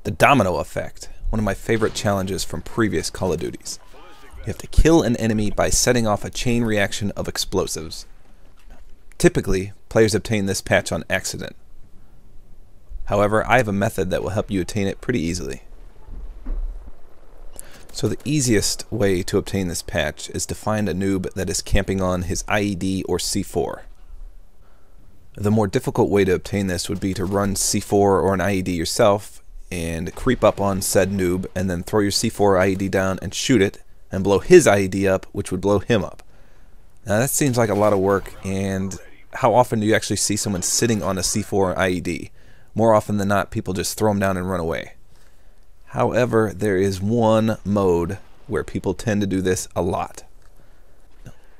The Domino effect, one of my favorite challenges from previous Call of Duties. You have to kill an enemy by setting off a chain reaction of explosives. Typically, players obtain this patch on accident. However, I have a method that will help you attain it pretty easily. So the easiest way to obtain this patch is to find a noob that is camping on his IED or C4. The more difficult way to obtain this would be to run C4 or an IED yourself and creep up on said noob and then throw your C4 IED down and shoot it and blow his IED up, which would blow him up. Now that seems like a lot of work, and how often do you actually see someone sitting on a C4 IED? More often than not, people just throw them down and run away. However, there is one mode where people tend to do this a lot.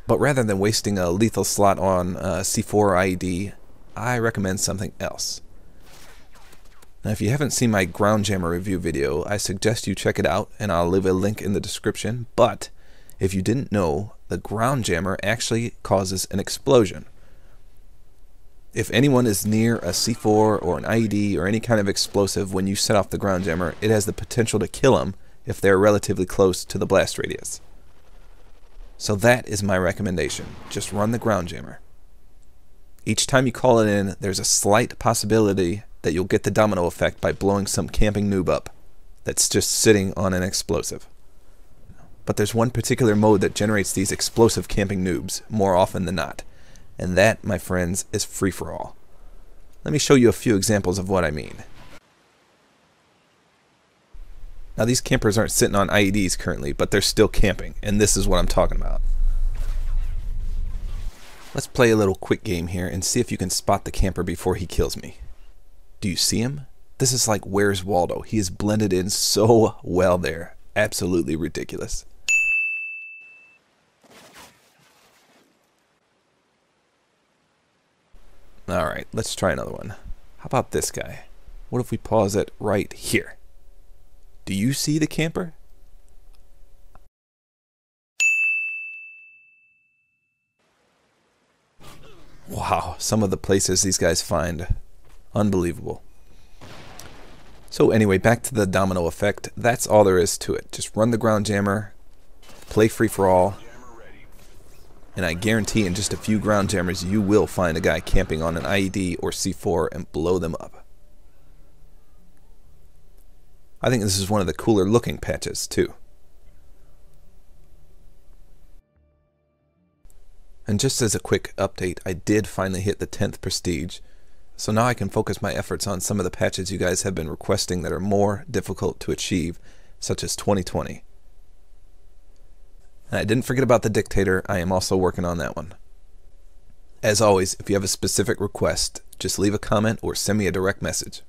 But rather than wasting a lethal slot on a C4 IED, I recommend something else. Now, if you haven't seen my Ground Jammer review video, I suggest you check it out, and I'll leave a link in the description. But if you didn't know, the Ground Jammer actually causes an explosion. If anyone is near a C4 or an IED or any kind of explosive when you set off the Ground Jammer, it has the potential to kill them if they're relatively close to the blast radius. So that is my recommendation. Just run the Ground Jammer. Each time you call it in, there's a slight possibility that you'll get the domino effect by blowing some camping noob up that's just sitting on an explosive. But there's one particular mode that generates these explosive camping noobs more often than not. And that, my friends, is free-for-all. Let me show you a few examples of what I mean. Now these campers aren't sitting on IEDs currently, but they're still camping, and this is what I'm talking about. Let's play a little quick game here and see if you can spot the camper before he kills me. Do you see him? This is like Where's Waldo. He is blended in so well there. Absolutely ridiculous. Alright, let's try another one. How about this guy? What if we pause it right here? Do you see the camper? Wow, some of the places these guys find. Unbelievable. So anyway, back to the domino effect. That's all there is to it. Just run the Ground Jammer, play free-for-all, and I guarantee in just a few Ground Jammers you will find a guy camping on an IED or C4 and blow them up. I think this is one of the cooler looking patches too. And just as a quick update, I did finally hit the 10th prestige, so now I can focus my efforts on some of the patches you guys have been requesting that are more difficult to achieve, such as 2020. And I didn't forget about the Dictator. I am also working on that one. As always, if you have a specific request, just leave a comment or send me a direct message.